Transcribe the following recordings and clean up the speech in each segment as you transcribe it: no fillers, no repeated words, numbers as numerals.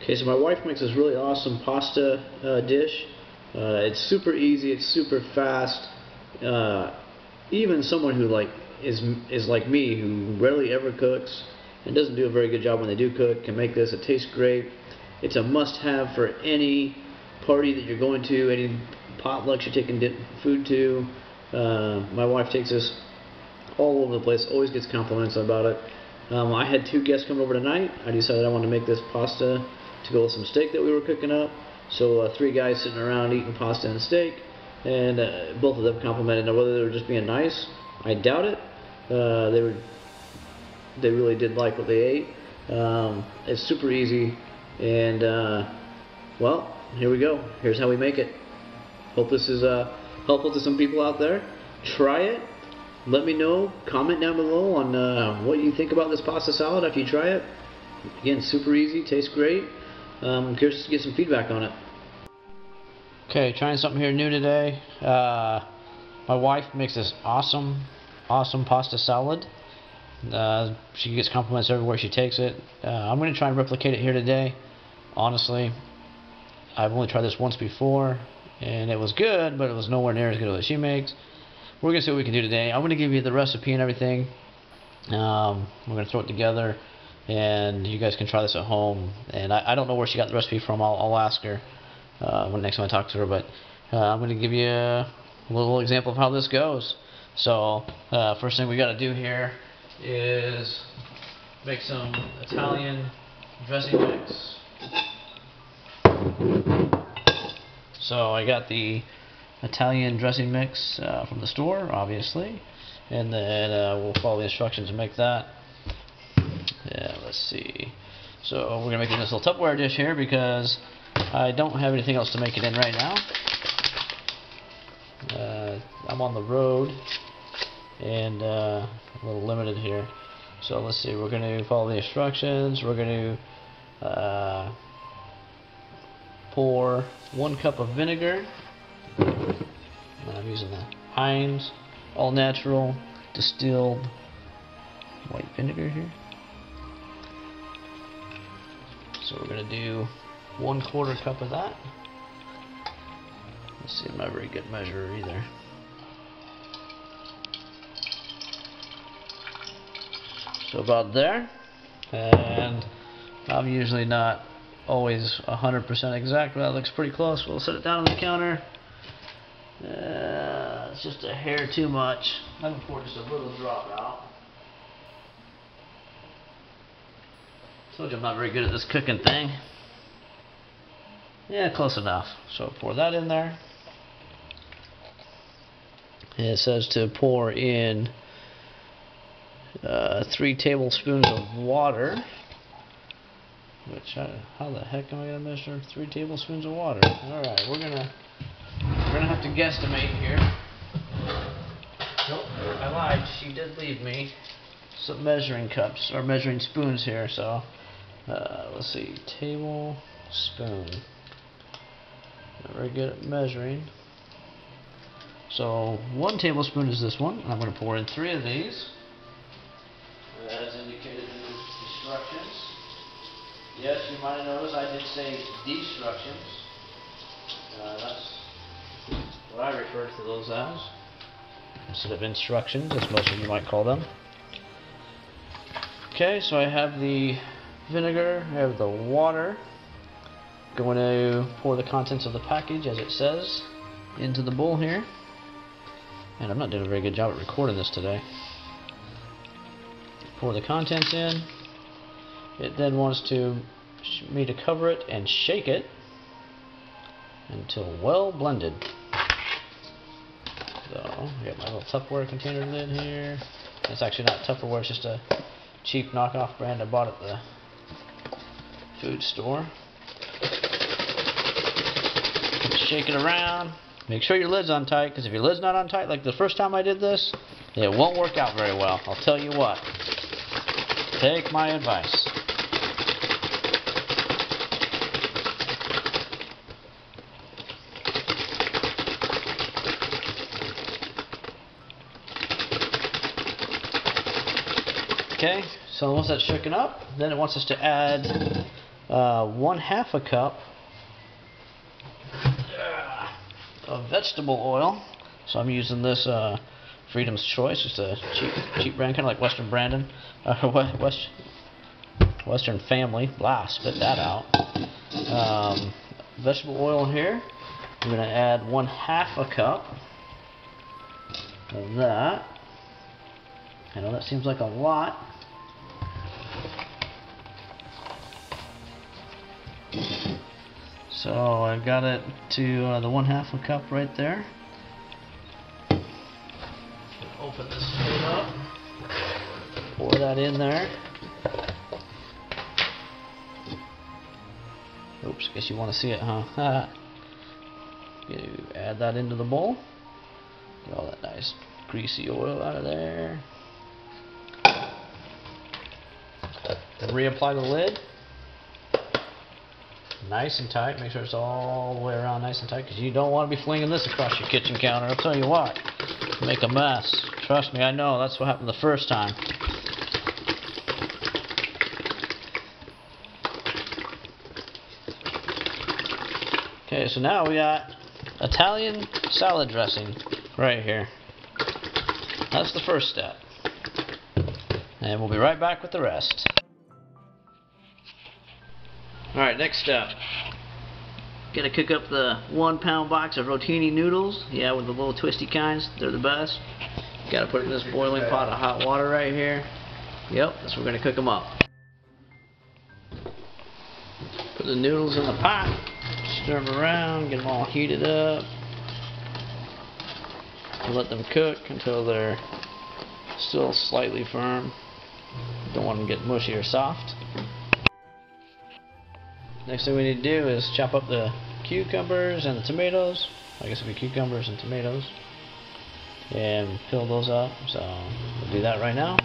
Okay, so my wife makes this really awesome pasta dish. It's super easy, it's super fast. Even someone who is like me, who rarely ever cooks and doesn't do a very good job when they do cook, can make this. It tastes great. It's a must-have for any party that you're going to, any potlucks you're taking food to. My wife takes this all over the place, always gets compliments about it. I had 2 guests come over tonight. I decided I wanted to make this pasta to go with some steak that we were cooking up. So 3 guys sitting around eating pasta and steak, and both of them complimented. Now, whether they were just being nice, I doubt it. They really did like what they ate. It's super easy, and well, here we go. Here's how we make it. Hope this is helpful to some people out there. Try it. Let me know. Comment down below on what you think about this pasta salad after you try it. Again, super easy. Tastes great. I'm curious to get some feedback on it. Okay, trying something here new today. My wife makes this awesome pasta salad. She gets compliments everywhere she takes it. I'm going to try and replicate it here today. Honestly, I've only tried this once before, and it was good, but it was nowhere near as good as what she makes. We're going to see what we can do today. I'm going to give you the recipe and everything. We're going to throw it together, and you guys can try this at home. And I don't know where she got the recipe from. I'll ask her when next time I talk to her. But I'm going to give you a little example of how this goes. So first thing we got to do here is make some Italian dressing mix. So I got the Italian dressing mix from the store, obviously, and then we'll follow the instructions and make that. Let's see. So we're gonna make this little Tupperware dish here because I don't have anything else to make it in right now. I'm on the road and a little limited here. So let's see. We're gonna follow the instructions. We're gonna pour 1 cup of vinegar. I'm using the Heinz all natural distilled white vinegar here. So we're going to do 1/4 cup of that. Let's see, I'm not a very good measurer either. So about there. And I'm usually not always 100% exact, but that looks pretty close. We'll set it down on the counter. It's just a hair too much. I'm going to pour just a little drop out. Told you I'm not very good at this cooking thing. Yeah, close enough. So pour that in there. And it says to pour in 3 tablespoons of water. Which, how the heck am I going to measure 3 tablespoons of water? Alright, we're gonna have to guesstimate here. Nope, I lied. She did leave me some measuring cups, or measuring spoons here, so let's see, tablespoon. Not very good at measuring. So 1 tablespoon is this one. I'm going to pour in 3 of these, as indicated in the instructions. Yes, you might have noticed I did say destructions. That's what I refer to those as, instead of instructions, as most of you might call them. Okay, so I have the vinegar, I have the water. Going to pour the contents of the package, as it says, into the bowl here. And I'm not doing a very good job at recording this today. Pour the contents in. It then wants me to cover it and shake it until well blended. So I got my little Tupperware container lid here. It's actually not Tupperware, it's just a cheap knockoff brand I bought at the food store. Shake it around. Make sure your lid's on tight, because if your lid's not on tight, like the first time I did this, it won't work out very well. I'll tell you what. Take my advice. Okay, so once that's shaken up, then it wants us to add 1/2 cup of vegetable oil. So I'm using this Freedom's Choice, just a cheap brand, kind of like Western Brandon, Western Family. Blah, spit that out. Vegetable oil in here. I'm going to add 1/2 cup of that. I know that seems like a lot. So I've got it to the 1/2 cup right there. Open this lid up. Pour that in there. Oops, guess you want to see it, huh? You add that into the bowl. Get all that nice greasy oil out of there. Reapply the lid. Nice and tight. Make sure it's all the way around nice and tight, because you don't want to be flinging this across your kitchen counter. I'll tell you what, make a mess. Trust me, I know. That's what happened the first time. Okay, so now we got Italian salad dressing right here. That's the first step. And we'll be right back with the rest. Alright, next step. Gotta cook up the 1-pound box of Rotini noodles. Yeah, with the little twisty kinds. They're the best. Gotta put it in this boiling pot of hot water right here. Yep, that's what we're gonna cook them up. Put the noodles in the pot. Stir them around. Get them all heated up. And let them cook until they're still slightly firm. Don't want them to get mushy or soft. Next thing we need to do is chop up the cucumbers and the tomatoes. I guess it'll be cucumbers and tomatoes. And fill those up. So we'll do that right now.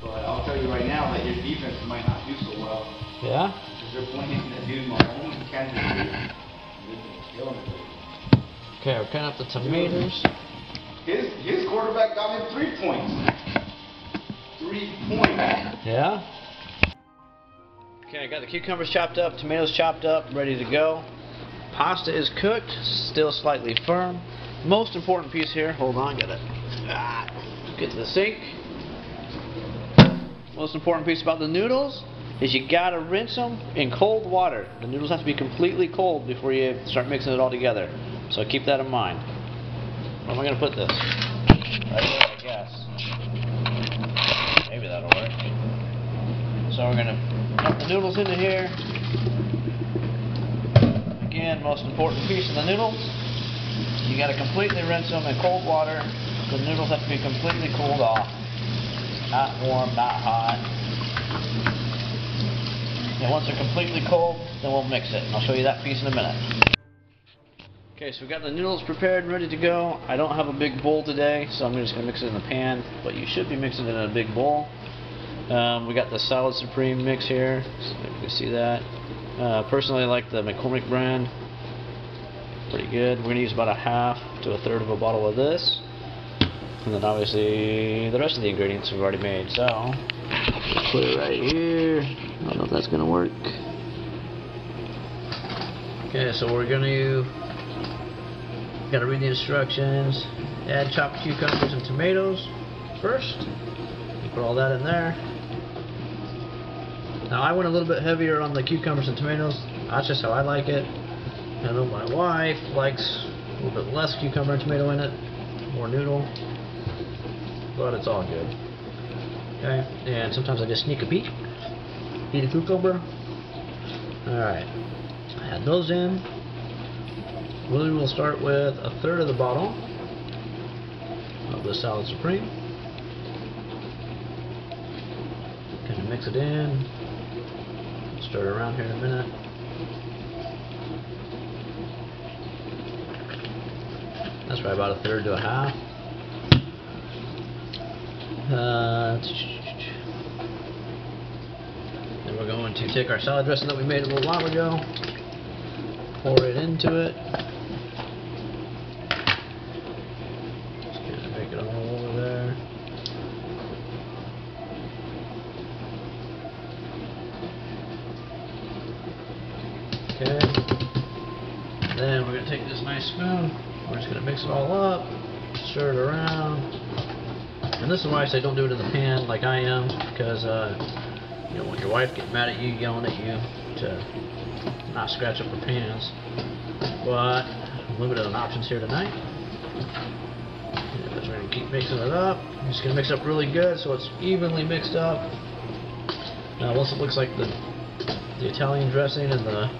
But I'll tell you right now that your defense might not do so well. Yeah? Because they're playing that dude Mahomes in Kansas City. Okay, we're cutting up the tomatoes. His quarterback got him 3 points. 3 points. Yeah? Okay, I got the cucumbers chopped up, tomatoes chopped up, ready to go. Pasta is cooked, still slightly firm. Most important piece here, hold on, gotta get to the sink. Most important piece about the noodles is you gotta rinse them in cold water. The noodles have to be completely cold before you start mixing it all together. So keep that in mind. Where am I gonna put this? Right there, I guess. Maybe that'll work. So we're gonna dump the noodles into here. Again, most important piece of the noodles. You got to completely rinse them in cold water. The noodles have to be completely cooled off. Not warm, not hot. And once they're completely cold, then we'll mix it. And I'll show you that piece in a minute. Okay, so we've got the noodles prepared and ready to go. I don't have a big bowl today, so I'm just going to mix it in the pan. But you should be mixing it in a big bowl. We got the Salad Supreme mix here, so you can see that. Personally, I like the McCormick brand. Pretty good. We're going to use about 1/2 to 1/3 of a bottle of this. And then obviously the rest of the ingredients we've already made. So, put it right here. I don't know if that's going to work. Okay, so we're going to gotta read the instructions. Add chopped cucumbers and tomatoes first. You put all that in there. Now I went a little bit heavier on the cucumbers and tomatoes. That's just how I like it. I know my wife likes a little bit less cucumber and tomato in it, more noodle, but it's all good. Okay, and sometimes I just sneak a peek, eat a cucumber. Alright, add those in. Really, we'll start with 1/3 of the bottle of the Salad Supreme. Kind of mix it in. Stir it around here in a minute. That's right, about 1/3 to 1/2. Then we're going to take our salad dressing that we made a little while ago, pour it into it. Just kind of make it all over there. we're going to take this nice spoon, we're just going to mix it all up, stir it around. And this is why I say don't do it in the pan like I am, because you don't want your wife getting mad at you, yelling at you to not scratch up her pans. But limited on options here tonight. We're going to keep mixing it up. I'm just going to mix it up really good so it's evenly mixed up. Now once it looks like the Italian dressing and the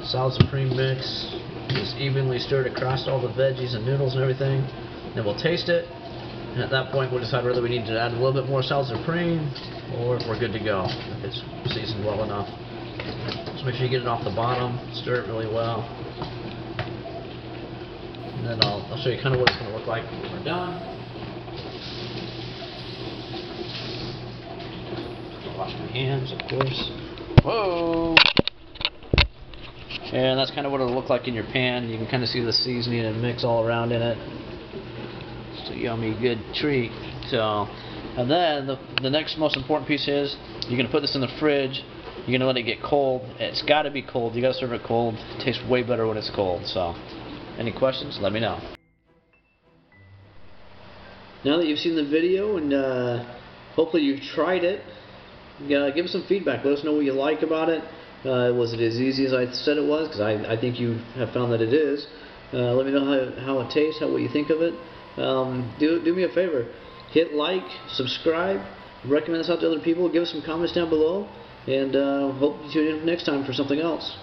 salad supreme mix is evenly stirred across all the veggies and noodles and everything, then we'll taste it. And at that point we'll decide whether we need to add a little bit more salad supreme or if we're good to go, if it's seasoned well enough. Just make sure you get it off the bottom, stir it really well. And then I'll show you kind of what it's going to look like when we're done. I'll wash my hands, of course. Whoa! And that's kind of what it'll look like in your pan. You can kind of see the seasoning and mix all around in it. It's a yummy, good treat. So, and then the next most important piece is you're going to put this in the fridge. You're going to let it get cold. It's got to be cold. You got to serve it cold. It tastes way better when it's cold. So, any questions? Let me know. Now that you've seen the video and hopefully you've tried it, give us some feedback. Let us know what you like about it. Was it as easy as I said it was? Because I think you have found that it is. Let me know how it tastes, what you think of it. Do me a favor. Hit like, subscribe, recommend this out to other people, give us some comments down below, and hope you tune in next time for something else.